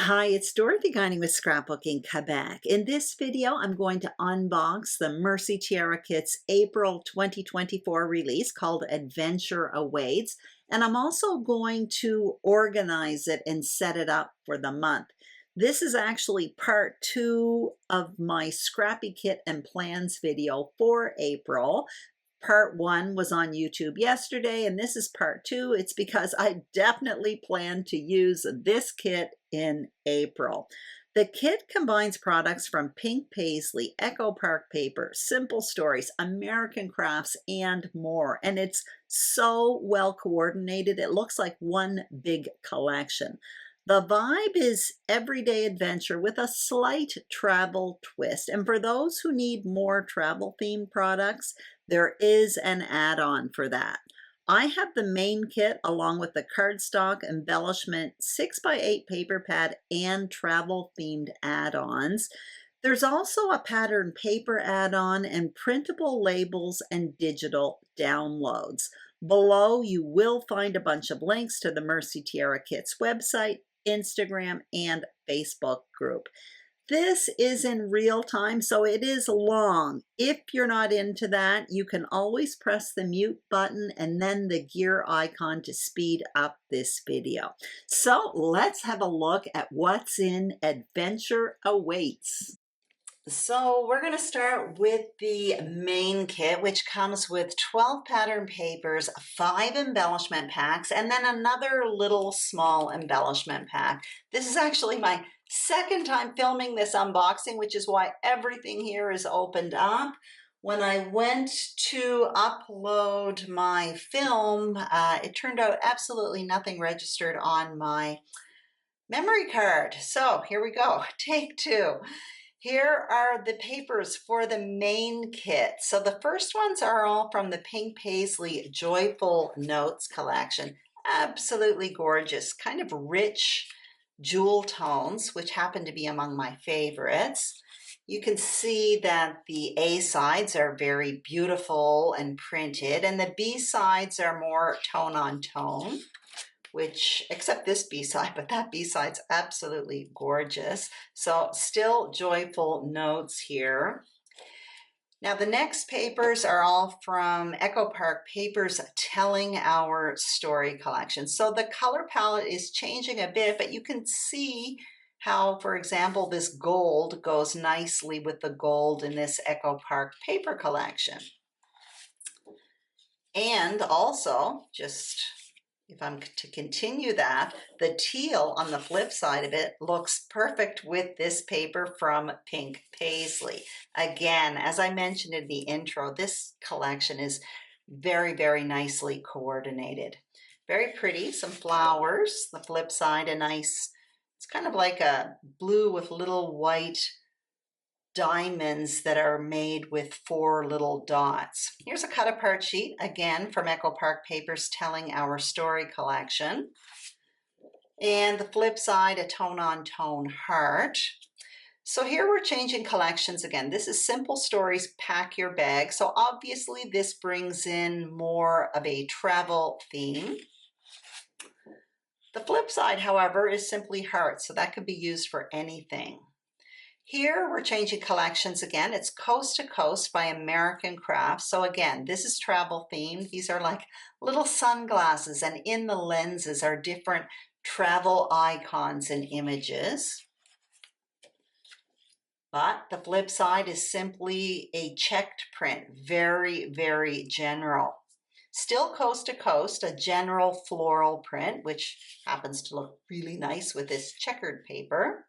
Hi, it's Dorothy Guiding with Scrapbooking Quebec. In this video, I'm going to unbox the Mercy Tiara Kit's April 2024 release called Adventure Awaits, and I'm also going to organize it and set it up for the month. This is actually part 2 of my Scrappy Kit and Plans video for April. Part 1 was on YouTube yesterday, and this is part 2. It's because I definitely plan to use this kit in April. The kit combines products from Pink Paisley, Echo Park Paper, Simple Stories, American Crafts, and more. And it's so well coordinated, it looks like one big collection. The vibe is everyday adventure with a slight travel twist. And for those who need more travel themed products, there is an add-on for that. I have the main kit along with the Cardstock Embellishment 6x8 paper pad and travel themed add-ons. There's also a pattern paper add-on and printable labels and digital downloads. Below, you will find a bunch of links to the Mercy Tiara Kit's website, Instagram, and Facebook group. This is in real time, so it is long. If you're not into that, you can always press the mute button and then the gear icon to speed up this video. So let's have a look at what's in Adventure Awaits. So we're going to start with the main kit, which comes with 12 pattern papers, 5 embellishment packs, and then another little small embellishment pack. This is actually my second time filming this unboxing, which is why everything here is opened up. When I went to upload my film, it turned out absolutely nothing registered on my memory card. So here we go, take 2. Here are the papers for the main kit. So the first ones are all from the Pink Paisley Joyful Notes collection. Absolutely gorgeous, kind of rich jewel tones, which happen to be among my favorites. You can see that the A sides are very beautiful and printed, and the B sides are more tone on tone, which, except this B-side, but that B-side's absolutely gorgeous. So still joyful notes here. Now the next papers are all from Echo Park Papers Telling Our Story collection. So the color palette is changing a bit, but you can see how, for example, this gold goes nicely with the gold in this Echo Park paper collection. And also, just if I'm to continue that, the teal on the flip side of it looks perfect with this paper from Pink Paisley. Again, as I mentioned in the intro, this collection is very, very nicely coordinated. Very pretty, some flowers. The flip side, a nice, it's kind of like a blue with little white diamonds that are made with 4 little dots. Here's a cut apart sheet, again from Echo Park Papers Telling Our Story collection. And the flip side, a tone on tone heart. So here we're changing collections again. This is Simple Stories Pack Your Bag. So obviously this brings in more of a travel theme. The flip side, however, is simply heart. So that could be used for anything. Here we're changing collections again. It's Coast to Coast by American Crafts. So again, this is travel themed. These are like little sunglasses, and in the lenses are different travel icons and images. But the flip side is simply a checked print, very, very general. Still Coast to Coast, a general floral print, which happens to look really nice with this checkered paper.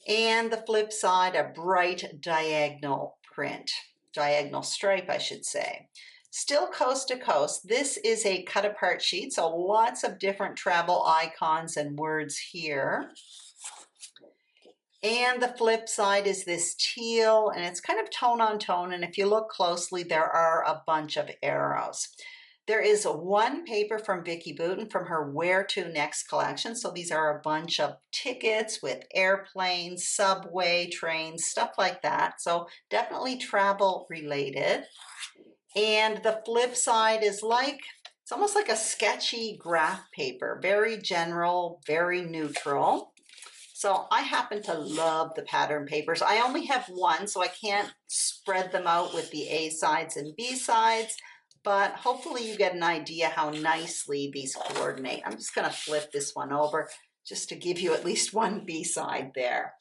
And the flip side, a bright diagonal print, diagonal stripe, I should say. Still Coast to Coast. This is a cut apart sheet, so lots of different travel icons and words here. And the flip side is this teal, and it's kind of tone on tone, and if you look closely, there are a bunch of arrows. There is one paper from Vicki Boutin from her Where To Next collection. So these are a bunch of tickets with airplanes, subway, trains, stuff like that. So definitely travel related. And the flip side is like, it's almost like a sketchy graph paper, very general, very neutral. So I happen to love the pattern papers. I only have one, so I can't spread them out with the A sides and B sides, but hopefully you get an idea how nicely these coordinate. I'm just going to flip this one over just to give you at least one B side there.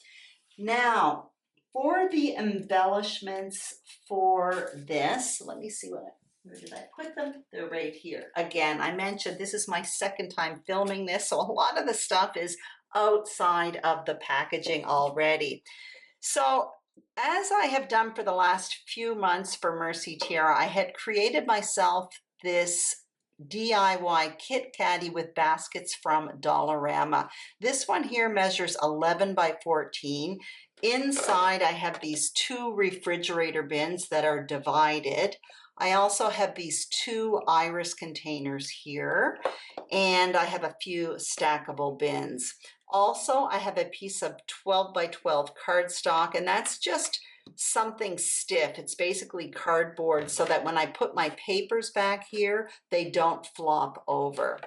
Now, for the embellishments for this, let me see where did I put them? They're right here. Again, I mentioned this is my second time filming this, so a lot of the stuff is outside of the packaging already. So as I have done for the last few months for Mercy Tiara, I had created myself this DIY kit caddy with baskets from Dollarama. This one here measures 11 by 14. Inside I have these two refrigerator bins that are divided. I also have these two iris containers here, and I have a few stackable bins. Also, I have a piece of 12 by 12 cardstock, and that's just something stiff. It's basically cardboard so that when I put my papers back here, they don't flop over.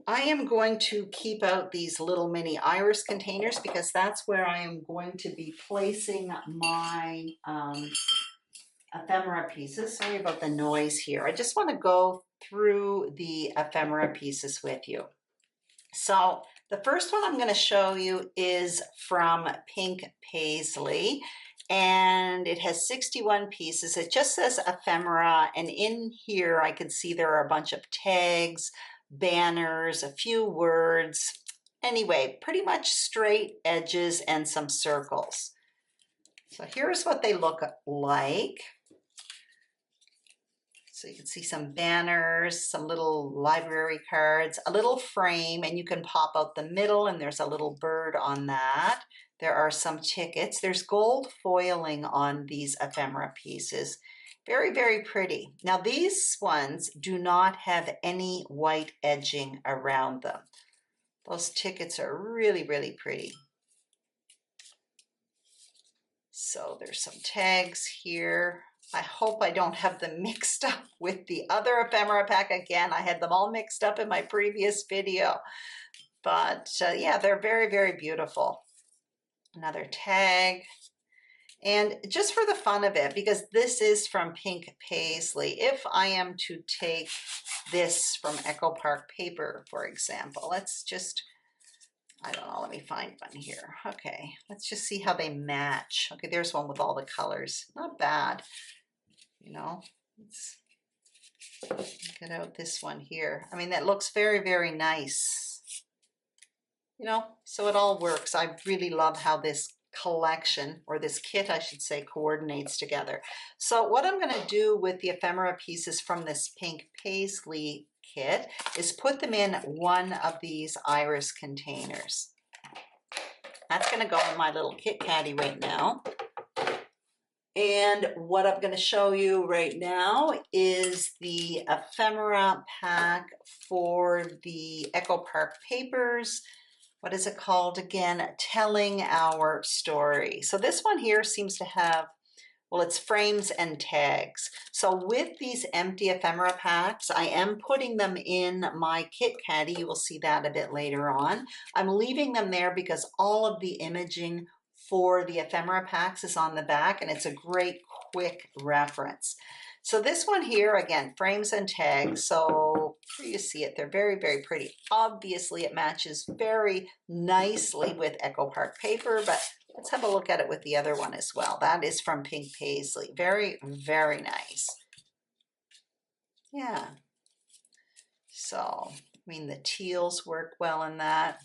I am going to keep out these little mini iris containers because that's where I am going to be placing my ephemera pieces. Sorry about the noise here. I just want to go through the ephemera pieces with you. So the first one I'm going to show you is from Pink Paisley, and it has 61 pieces. It just says ephemera, and in here I can see there are a bunch of tags, banners, a few words. Anyway, pretty much straight edges and some circles. So here's what they look like. So you can see some banners, some little library cards, a little frame, and you can pop out the middle, and there's a little bird on that. There are some tickets. There's gold foiling on these ephemera pieces. Very, very pretty. Now these ones do not have any white edging around them. Those tickets are really, really pretty. So there's some tags here. I hope I don't have them mixed up with the other ephemera pack again. I had them all mixed up in my previous video. But yeah, they're very, very beautiful. Another tag. And just for the fun of it, because this is from Pink Paisley, if I am to take this from Echo Park Paper, for example, let's just, I don't know, let me find one here. Okay, let's just see how they match. Okay, there's one with all the colors. Not bad. You know, let's get out this one here. I mean, that looks very, very nice. You know, so it all works. I really love how this collection, or this kit, I should say, coordinates together. So what I'm going to do with the ephemera pieces from this Pink Paisley kit is put them in one of these iris containers. That's going to go in my little kit caddy right now. And what I'm going to show you right now is the ephemera pack for the Echo Park Papers. What is it called again? Telling Our Story. So this one here seems to have, well, it's frames and tags. So with these empty ephemera packs, I am putting them in my kit caddy. You will see that a bit later on. I'm leaving them there because all of the imaging for the ephemera packs is on the back, and it's a great quick reference. So this one here, again, frames and tags. So here you see it. They're very, very pretty. Obviously, it matches very nicely with Echo Park Paper, but let's have a look at it with the other one as well. That is from Pink Paisley. Very, very nice. Yeah. So, I mean, the teals work well in that.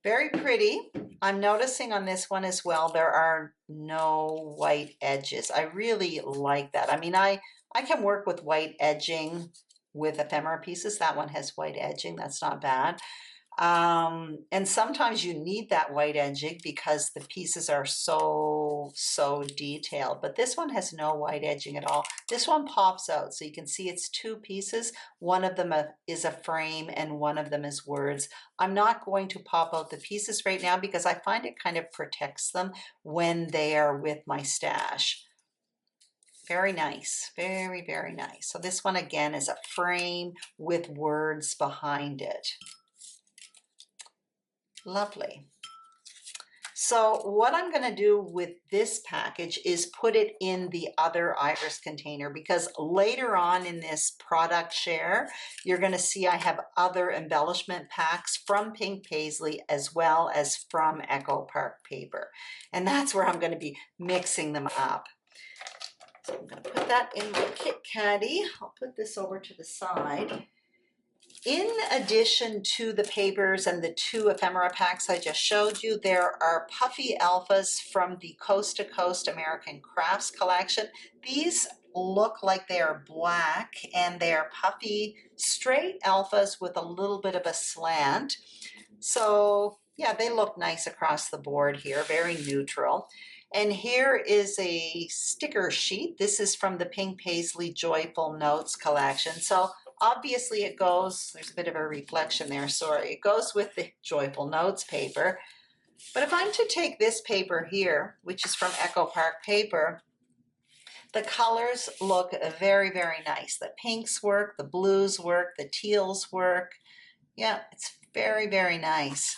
Very pretty. I'm noticing on this one as well, there are no white edges. I really like that. I mean, I can work with white edging with ephemera pieces. That one has white edging. That's not bad. And sometimes you need that white edging because the pieces are so detailed, but this one has no white edging at all. This one pops out, so you can see it's two pieces. One of them is a frame and one of them is words. I'm not going to pop out the pieces right now because I find it kind of protects them when they are with my stash. Very nice, very, very nice. So this one again is a frame with words behind it. Lovely. So what I'm going to do with this package is put it in the other iris container, because later on in this product share, you're going to see I have other embellishment packs from Pink Paisley as well as from Echo Park Paper. And that's where I'm going to be mixing them up. So I'm going to put that in my kit caddy. I'll put this over to the side. In addition to the papers and the 2 ephemera packs I just showed you, there are puffy alphas from the Coast to Coast American Crafts collection. These look like they are black and they are puffy, straight alphas with a little bit of a slant. So yeah, they look nice across the board here, very neutral. And here is a sticker sheet. This is from the Pink Paisley Joyful Notes collection. So obviously it goes, there's a bit of a reflection there, sorry. It goes with the Joyful Notes paper. But if I'm to take this paper here, which is from Echo Park Paper, the colors look very, very nice. The pinks work, the blues work, the teals work. Yeah, it's very, very nice.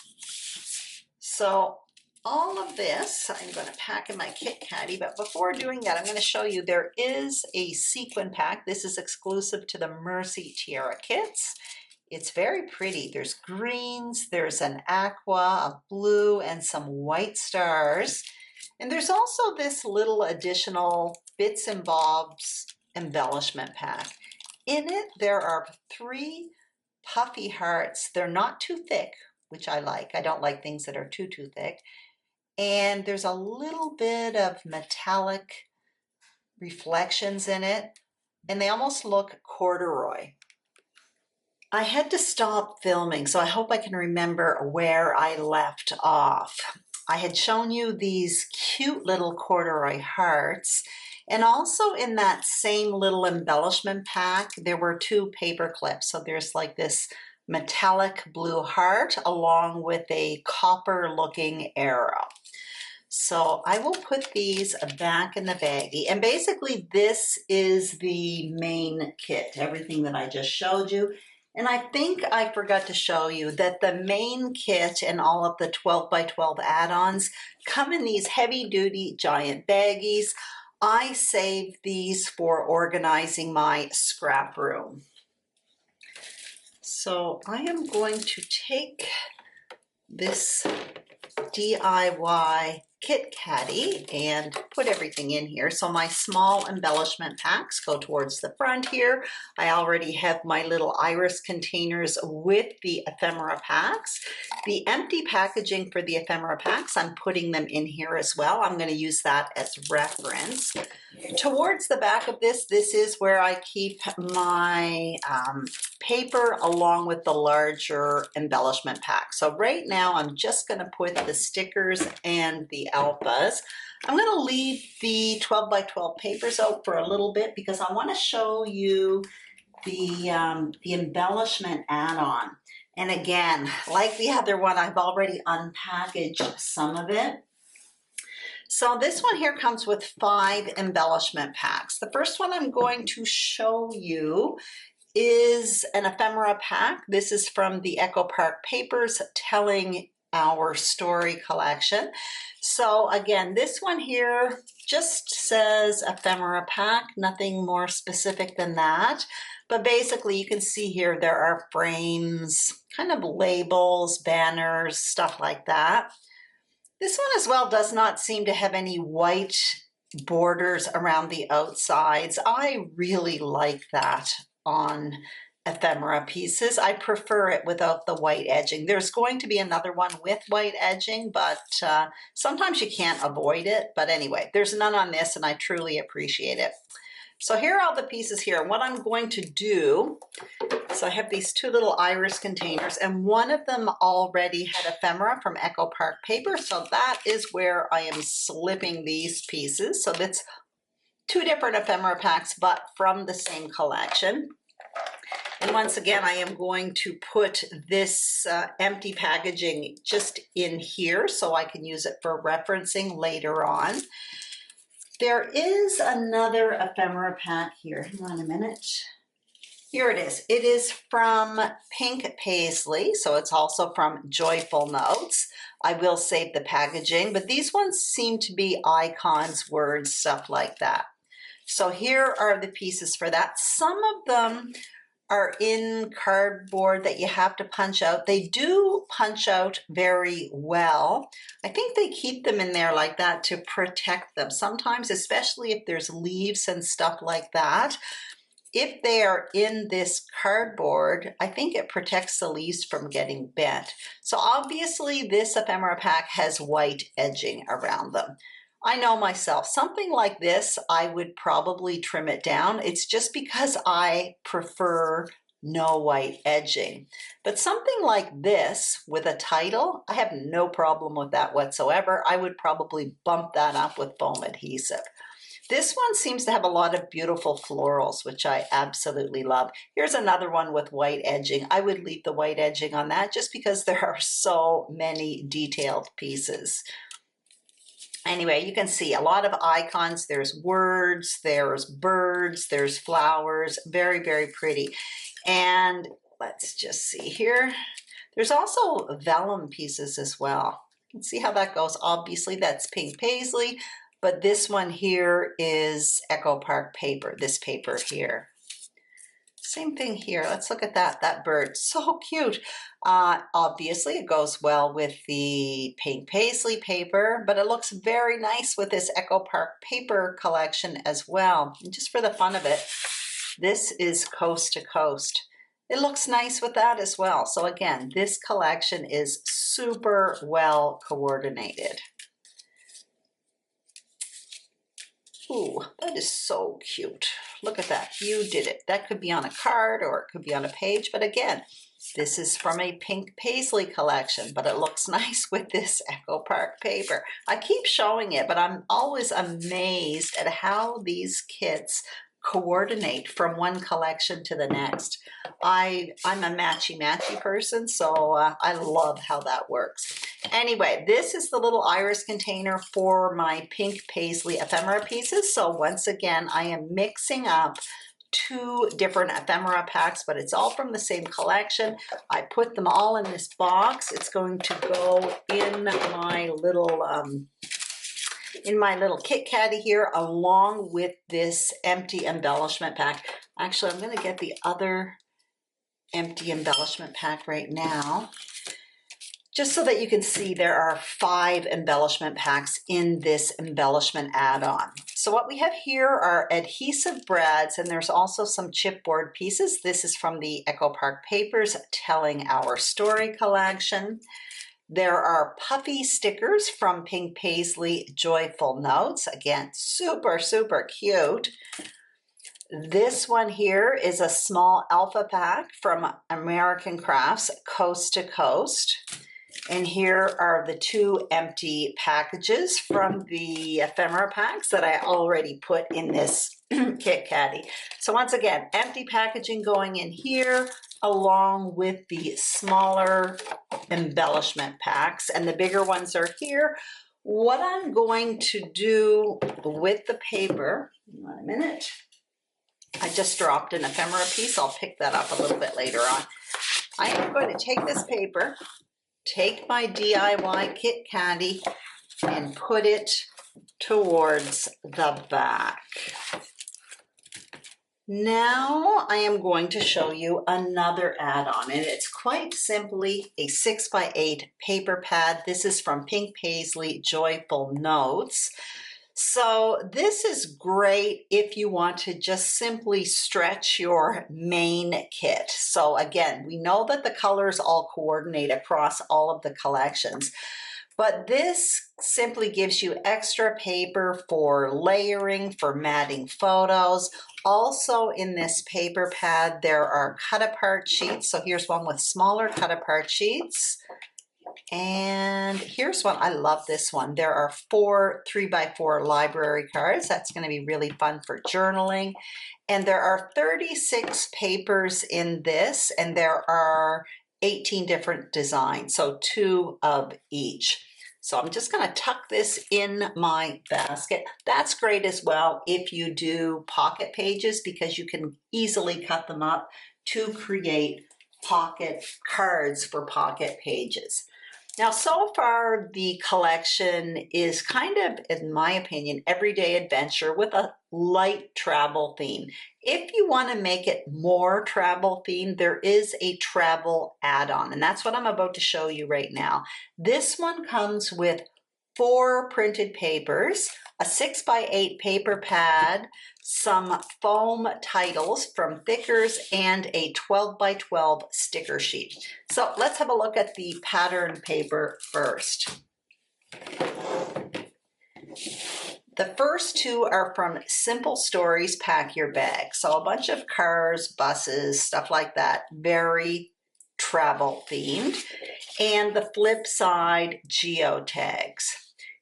So all of this I'm going to pack in my kit caddy, but before doing that, I'm going to show you there is a sequin pack. This is exclusive to the Mercy Tiara kits. It's very pretty. There's greens, there's an aqua, a blue, and some white stars. And there's also this little additional bits and bobs embellishment pack. In it, there are 3 puffy hearts. They're not too thick, which I like. I don't like things that are too thick. And there's a little bit of metallic reflections in it, and they almost look corduroy. I had to stop filming, so I hope I can remember where I left off. I had shown you these cute little corduroy hearts, and also in that same little embellishment pack, there were 2 paper clips. So there's like this metallic blue heart along with a copper looking arrow. So I will put these back in the baggie, and basically this is the main kit, everything that I just showed you. And I think I forgot to show you that the main kit and all of the 12 by 12 add-ons come in these heavy duty giant baggies. I save these for organizing my scrap room. So I am going to take this DIY kit caddy and put everything in here. So my small embellishment packs go towards the front here. I already have my little iris containers with the ephemera packs. The empty packaging for the ephemera packs, I'm putting them in here as well. I'm going to use that as reference. Towards the back of this is where I keep my paper along with the larger embellishment pack. So right now I'm just going to put the stickers and the alphas. I'm going to leave the 12 by 12 papers out for a little bit because I want to show you the embellishment add-on. And again, like the other one, I've already unpackaged some of it. So this one here comes with 5 embellishment packs. The first one I'm going to show you is an ephemera pack. This is from the Echo Park Papers Telling Our Story collection. So again, this one here just says ephemera pack, nothing more specific than that. But basically you can see here there are frames, kind of labels, banners, stuff like that. This one as well does not seem to have any white borders around the outsides. I really like that on ephemera pieces. I prefer it without the white edging. There's going to be another one with white edging, but sometimes you can't avoid it. But anyway, there's none on this, and I truly appreciate it. So here are all the pieces here. What I'm going to do, so I have these 2 little iris containers, and one of them already had ephemera from Echo Park Paper. So that is where I am slipping these pieces. So that's 2 different ephemera packs, but from the same collection. And once again, I am going to put this empty packaging just in here so I can use it for referencing later on. There is another ephemera pack here. Hang on a minute. Here it is. It is from Pink Paisley, so it's also from Joyful Notes. I will save the packaging, but these ones seem to be icons, words, stuff like that. So here are the pieces for that. Some of them are in cardboard that you have to punch out. They do punch out very well. I think they keep them in there like that to protect them. Sometimes, especially if there's leaves and stuff like that, if they are in this cardboard, I think it protects the leaves from getting bent. So obviously this ephemera pack has white edging around them. I know myself, something like this, I would probably trim it down. It's just because I prefer no white edging. But something like this with a title, I have no problem with that whatsoever. I would probably bump that up with foam adhesive. This one seems to have a lot of beautiful florals, which I absolutely love. Here's another one with white edging. I would leave the white edging on that just because there are so many detailed pieces. Anyway, you can see a lot of icons. There's words, there's birds, there's flowers. Very, very pretty. And let's just see here. There's also vellum pieces as well. You can see how that goes. Obviously, that's Pink Paisley, but this one here is Echo Park paper, this paper here. Same thing here. Let's look at that bird. So cute. Obviously, it goes well with the Pink Paisley paper, but it looks very nice with this Echo Park paper collection as well. And just for the fun of it, this is Coast to Coast. It looks nice with that as well. So again, this collection is super well coordinated. Ooh, that is so cute. Look at that. You did it. That could be on a card or it could be on a page. But again, this is from a Pink Paisley collection, but it looks nice with this Echo Park paper. I keep showing it, but I'm always amazed at how these kits coordinate from one collection to the next. I'm a matchy-matchy person, so I love how that works. Anyway, this is the little iris container for my Pink Paisley ephemera pieces. So once again, I am mixing up two different ephemera packs, but it's all from the same collection. I put them all in this box. It's going to go in my little kit caddy here, along with this empty embellishment pack. Actually, I'm going to get the other empty embellishment pack right now, just so that you can see there are 5 embellishment packs in this embellishment add-on. So what we have here are adhesive brads, and there's also some chipboard pieces. This is from the Echo Park Papers Telling Our Story collection. There are puffy stickers from Pink Paisley Joyful Notes. Again, super, super cute. This one here is a small alpha pack from American Crafts Coast to Coast. And here are the 2 empty packages from the ephemera packs that I already put in this kit caddy. So once again, empty packaging going in here, along with the smaller embellishment packs, and the bigger ones are here. What I'm going to do with the paper, one minute, I just dropped an ephemera piece. I'll pick that up a little bit later on. I am going to take this paper, take my DIY kit caddy, and put it towards the back. Now I am going to show you another add-on, and it's quite simply a 6x8 paper pad. This is from Pink Paisley Joyful Notes. So this is great if you want to just simply stretch your main kit. So again, we know that the colors all coordinate across all of the collections, but this simply gives you extra paper for layering, for matting photos. Also in this paper pad, there are cut-apart sheets. So here's one with smaller cut-apart sheets. And here's one. I love this one. There are 4 3x4 library cards. That's going to be really fun for journaling. And there are 36 papers in this, and there are 18 different designs, so 2 of each. So I'm just going to tuck this in my basket. That's great as well if you do pocket pages because you can easily cut them up to create pocket cards for pocket pages. Now, so far, the collection is kind of, in my opinion, everyday adventure with a light travel theme. If you want to make it more travel themed, there is a travel add-on, and that's what I'm about to show you right now. This one comes with 4 printed papers, a 6x8 paper pad, some foam titles from Thickers, and a 12x12 sticker sheet. So let's have a look at the pattern paper first. The first 2 are from Simple Stories Pack Your Bag. So a bunch of cars, buses, stuff like that, very travel themed. And the flip side, geotags.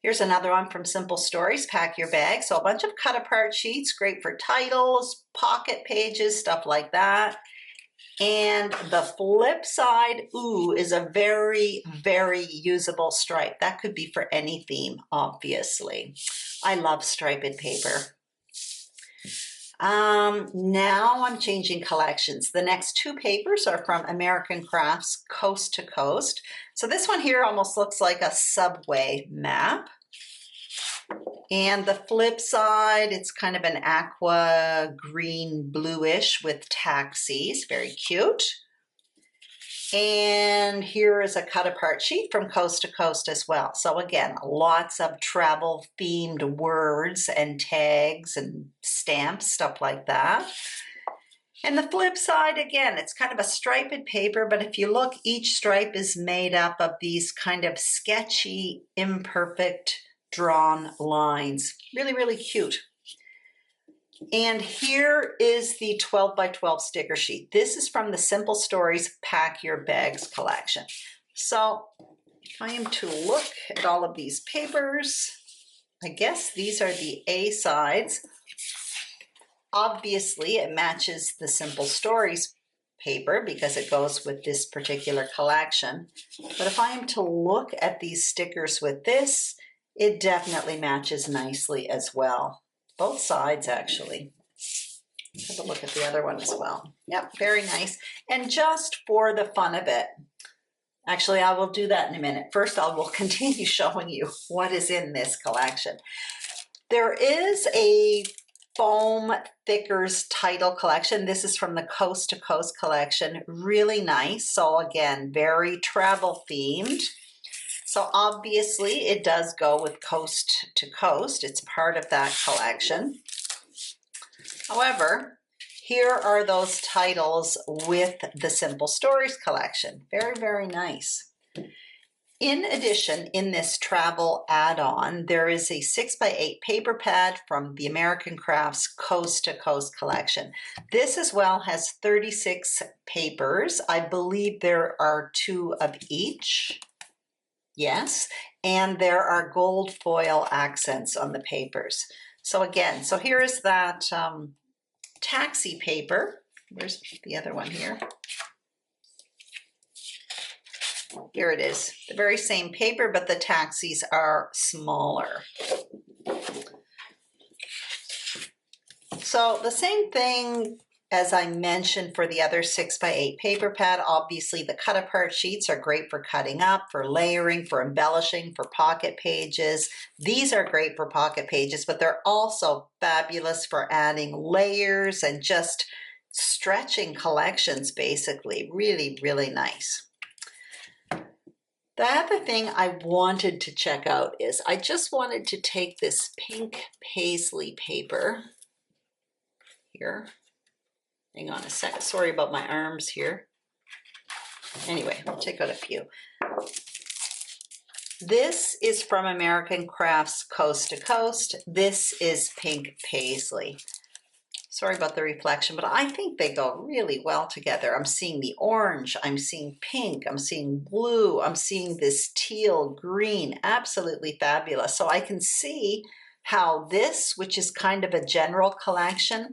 Here's another one from Simple Stories, Pack Your Bag. So a bunch of cut apart sheets, great for titles, pocket pages, stuff like that. And the flip side, ooh, is a very, very usable stripe. That could be for any theme, obviously. I love striped paper. Now I'm changing collections. The next 2 papers are from American Crafts Coast to Coast. So this one here almost looks like a subway map. And the flip side, it's kind of an aqua green bluish with taxis, very cute. And here is a cut apart sheet from Coast to Coast as well. So again, lots of travel themed words and tags and stamps, stuff like that. And the flip side, again, it's kind of a striped paper, but if you look, each stripe is made up of these kind of sketchy, imperfect drawn lines. Really, really cute. And here is the 12x12 sticker sheet. This is from the Simple Stories Pack Your Bags collection. So if I am to look at all of these papers, I guess these are the A sides. Obviously, it matches the Simple Stories paper because it goes with this particular collection. But if I am to look at these stickers with this, it definitely matches nicely as well. Both sides, actually. Have a look at the other one as well. Yep, very nice. And just for the fun of it, actually, I will do that in a minute. First, I will continue showing you what is in this collection. There is a foam Thickers title collection. This is from the Coast to Coast collection. Really nice. So again, very travel themed. So obviously it does go with Coast to Coast. It's part of that collection. However, here are those titles with the Simple Stories collection. Very, very nice. In addition, in this travel add-on, there is a 6x8 paper pad from the American Crafts Coast to Coast collection. This as well has 36 papers. I believe there are 2 of each. Yes, and there are gold foil accents on the papers. So again, so here is that taxi paper. Where's the other one here? Here it is, the very same paper, but the taxis are smaller. So the same thing as I mentioned for the other 6x8 paper pad. Obviously the cut apart sheets are great for cutting up, for layering, for embellishing, for pocket pages. These are great for pocket pages, but they're also fabulous for adding layers and just stretching collections, basically. Really, really nice. The other thing I wanted to check out is I just wanted to take this pink paisley paper here. Hang on a second. Sorry about my arms here. Anyway, I'll take out a few. This is from American Crafts Coast to Coast. This is pink paisley. Sorry about the reflection, but I think they go really well together. I'm seeing the orange, I'm seeing pink, I'm seeing blue, I'm seeing this teal green. Absolutely fabulous. So I can see how this, which is kind of a general collection,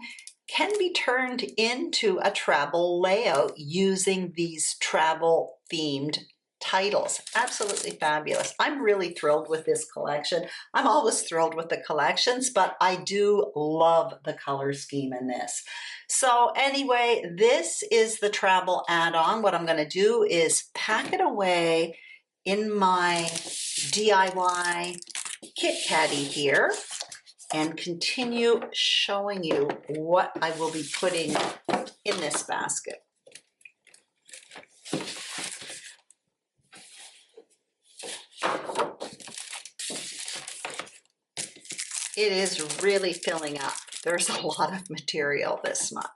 can be turned into a travel layout using these travel themed titles. Absolutely fabulous. I'm really thrilled with this collection. I'm always thrilled with the collections, but I do love the color scheme in this. So anyway, this is the travel add-on. What I'm going to do is pack it away in my DIY kit caddy here and continue showing you what I will be putting in this basket. It is really filling up. There's a lot of material this month.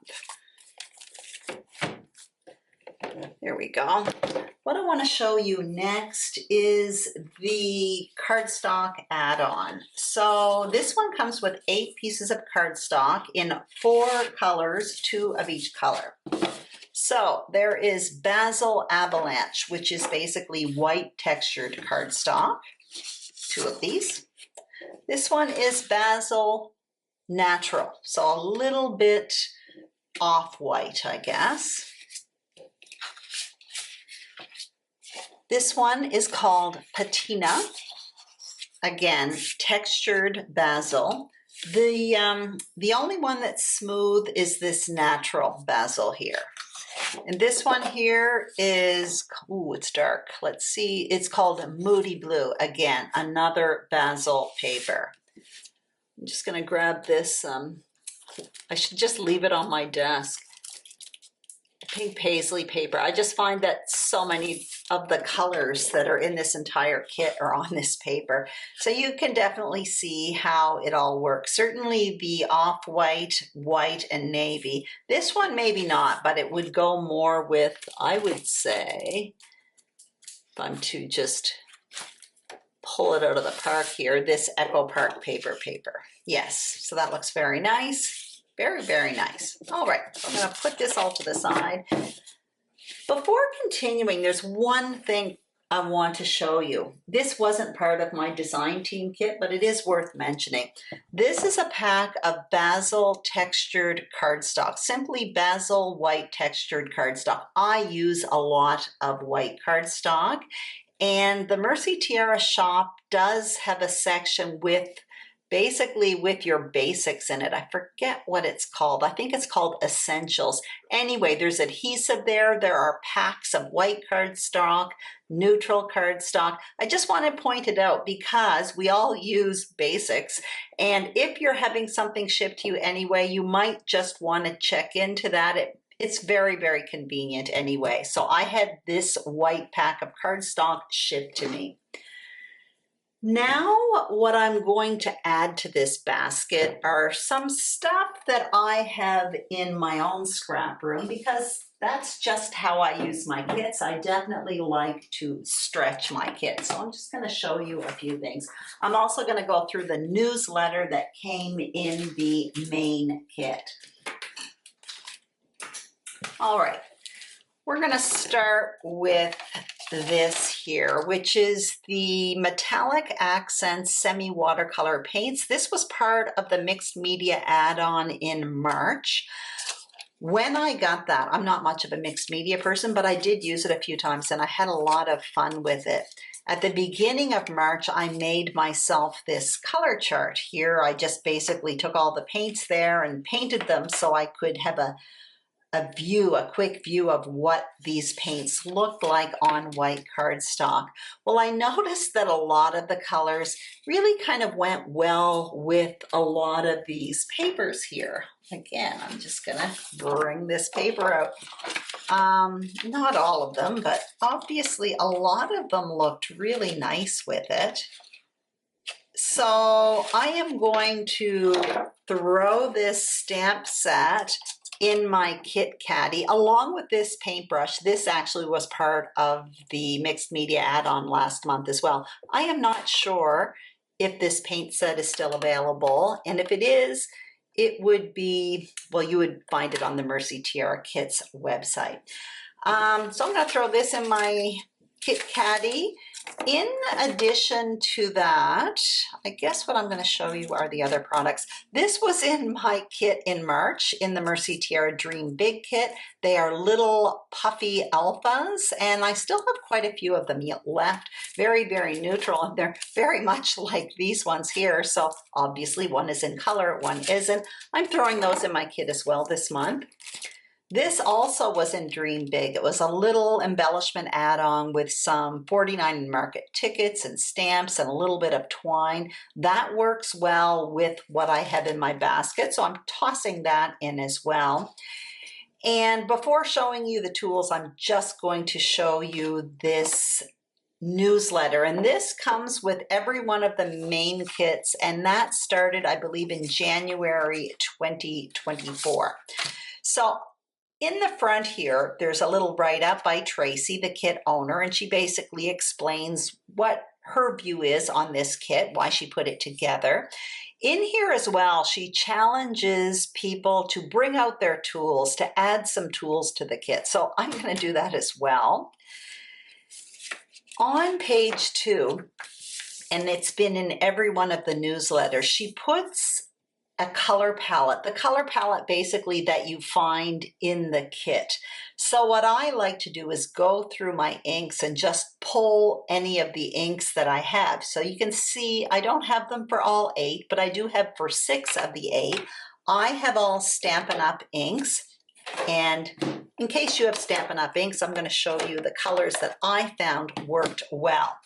There we go. What I want to show you next is the cardstock add-on. So this one comes with 8 pieces of cardstock in 4 colors, 2 of each color. So there is Basil Avalanche, which is basically white textured cardstock, 2 of these. This one is Basil Natural, so a little bit off-white, I guess. This one is called Patina, again, textured basil. The only one that's smooth is this natural basil here. And this one here is, ooh, it's dark. Let's see, it's called Moody Blue. Again, another basil paper. I'm just gonna grab this, I should just leave it on my desk. Pink paisley paper. I just find that so many of the colors that are in this entire kit are on this paper. So you can definitely see how it all works. Certainly the off-white, white, and navy. This one maybe not, but it would go more with, I would say, if I'm to just pull it out of the park here, this Echo Park paper. Yes, so that looks very nice. Very, very nice. All right, so I'm going to put this all to the side. Before continuing, there's one thing I want to show you. This wasn't part of my design team kit, but it is worth mentioning. This is a pack of basil textured cardstock, simply basil white textured cardstock. I use a lot of white cardstock, and the Mercy Tiara shop does have a section with basically with your basics in it. I forget what it's called. I think it's called Essentials. Anyway, there's adhesive there. There are packs of white cardstock, neutral cardstock. I just want to point it out because we all use basics. And if you're having something shipped to you anyway, you might just want to check into that. It's very, very convenient anyway. So I had this white pack of cardstock shipped to me. Now, what I'm going to add to this basket are some stuff that I have in my own scrap room because that's just how I use my kits. I definitely like to stretch my kits. So I'm just going to show you a few things. I'm also going to go through the newsletter that came in the main kit. All right, we're going to start with this here, which is the Metallic Accents Semi-Watercolor Paints. This was part of the mixed media add-on in March. When I got that, I'm not much of a mixed media person, but I did use it a few times and I had a lot of fun with it. At the beginning of March, I made myself this color chart. Here, I just basically took all the paints there and painted them so I could have a quick view of what these paints looked like on white cardstock. Well, I noticed that a lot of the colors really kind of went well with a lot of these papers here. Again, I'm just gonna bring this paper out. Not all of them, but obviously a lot of them looked really nice with it. So I am going to throw this stamp set in my kit caddy along with this paintbrush. This actually was part of the mixed media add-on last month as well. I am not sure if this paint set is still available, and if it is, it would be, well, you would find it on the Mercy Tiara Kits website. So I'm going to throw this in my kit caddy, In addition to that, I guess what I'm going to show you are the other products. This was in my kit in March in the Mercy Tiara Dream Big kit. They are little puffy alphas, and I still have quite a few of them left. Very, very neutral, and they're very much like these ones here. So obviously one is in color, one isn't. I'm throwing those in my kit as well this month. This also was in Dream Big. It was a little embellishment add-on with some 49 market tickets and stamps and a little bit of twine. That works well with what I have in my basket, so I'm tossing that in as well. And before showing you the tools, I'm just going to show you this newsletter, and this comes with every one of the main kits, and that started, I believe, in January 2024. So in the front here, there's a little write-up by Tracy, the kit owner, and she basically explains what her view is on this kit, why she put it together. In here as well, she challenges people to bring out their tools, to add some tools to the kit. So I'm going to do that as well. On page 2, and it's been in every one of the newsletters, she puts a color palette, the color palette basically that you find in the kit. So what I like to do is go through my inks and just pull any of the inks that I have. So you can see I don't have them for all 8, but I do have for 6 of the 8. I have all Stampin' Up! Inks, and in case you have Stampin' Up! Inks, I'm going to show you the colors that I found worked well.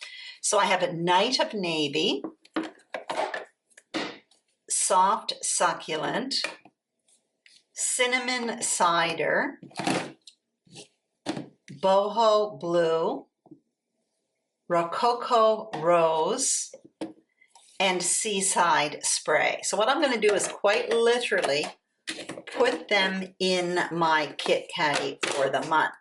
So I have a Night of Navy, Soft Succulent, Cinnamon Cider, Boho Blue, Rococo Rose, and Seaside Spray. So what I'm going to do is quite literally put them in my kit caddy for the month.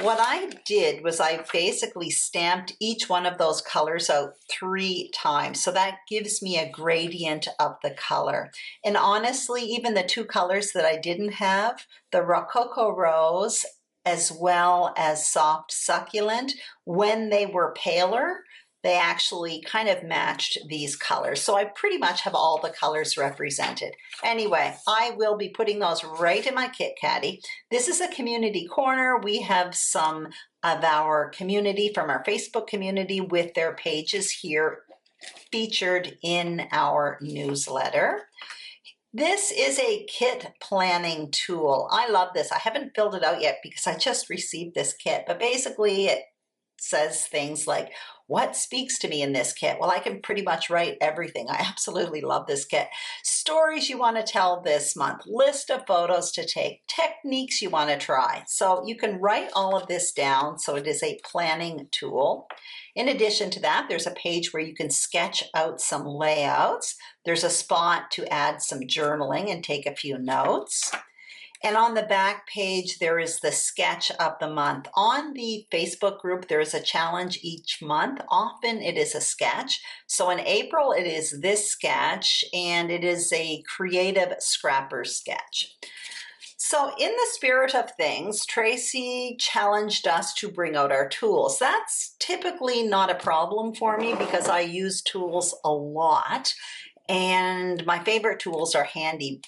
What I did was I basically stamped each one of those colors out 3 times. So that gives me a gradient of the color. And honestly, even the 2 colors that I didn't have, the Rococo Rose as well as Soft Succulent, when they were paler, they actually kind of matched these colors. So I pretty much have all the colors represented. Anyway, I will be putting those right in my kit caddy. This is a community corner. We have some of our community from our Facebook community with their pages here featured in our newsletter. This is a kit planning tool. I love this. I haven't filled it out yet because I just received this kit, but basically it says things like, what speaks to me in this kit? Well, I can pretty much write everything. I absolutely love this kit. Stories you want to tell this month, list of photos to take, techniques you want to try. So you can write all of this down. So it is a planning tool. In addition to that, there's a page where you can sketch out some layouts. There's a spot to add some journaling and take a few notes. And on the back page, there is the sketch of the month. On the Facebook group, there is a challenge each month. Often it is a sketch. So in April, it is this sketch, and it is a creative scrapper sketch. So in the spirit of things, Tracy challenged us to bring out our tools. That's typically not a problem for me because I use tools a lot, and my favorite tools are handy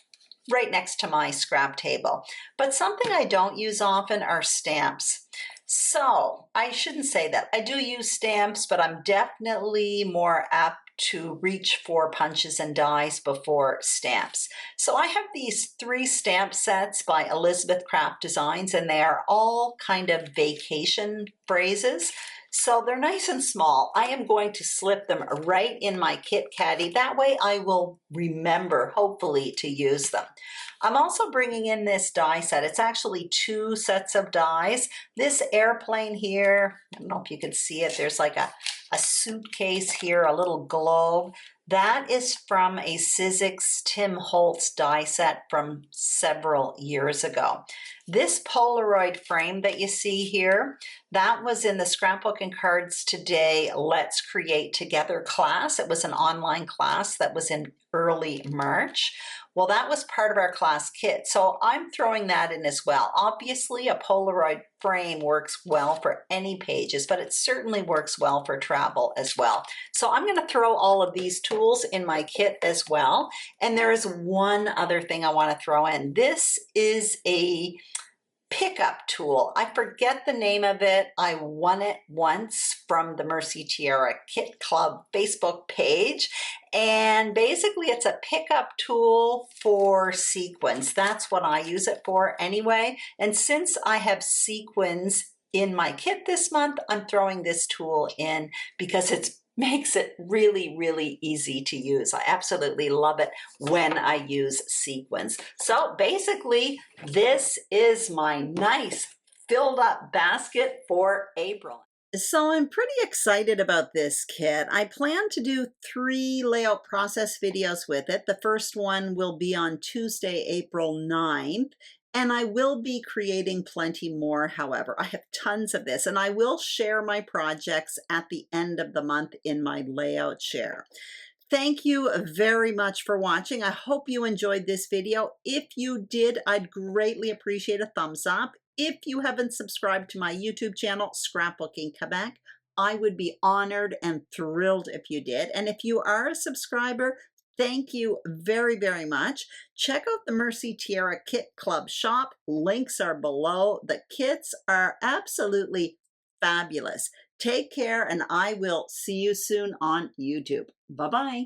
right next to my scrap table. But something I don't use often are stamps. So I shouldn't say that. I do use stamps, but I'm definitely more apt to reach for punches and dies before stamps. So I have these 3 stamp sets by Elizabeth Craft Designs, and they are all kind of vacation phrases. So they're nice and small. I am going to slip them right in my kit caddy. That way I will remember, hopefully, to use them. I'm also bringing in this die set. It's actually 2 sets of dies. This airplane here, I don't know if you can see it, there's like a suitcase here, a little globe. That is from a Sizzix Tim Holtz die set from several years ago. This Polaroid frame that you see here, that was in the Scrapbooking Cards Today Let's Create Together class. It was an online class that was in early March. Well, that was part of our class kit, so I'm throwing that in as well. Obviously, a Polaroid frame works well for any pages, but it certainly works well for travel as well. So I'm going to throw all of these tools in my kit as well. And there is one other thing I want to throw in. This is a pickup tool. I forget the name of it. I won it once from the Mercy Tiara Kit Club Facebook page. And basically it's a pickup tool for sequins. That's what I use it for anyway. And since I have sequins in my kit this month, I'm throwing this tool in because it's makes it really, really easy to use. I absolutely love it when I use sequins. So basically, this is my nice filled up basket for April. So I'm pretty excited about this kit. I plan to do 3 layout process videos with it. The first one will be on Tuesday, April 9th. And I will be creating plenty more, however. I have tons of this, and I will share my projects at the end of the month in my layout share. Thank you very much for watching. I hope you enjoyed this video. If you did, I'd greatly appreciate a thumbs up. If you haven't subscribed to my YouTube channel, Scrapbooking Quebec, I would be honored and thrilled if you did. And if you are a subscriber, thank you very, very much. Check out the Mercy Tiara Kit Club shop. Links are below. The kits are absolutely fabulous. Take care, and I will see you soon on YouTube. Bye-bye.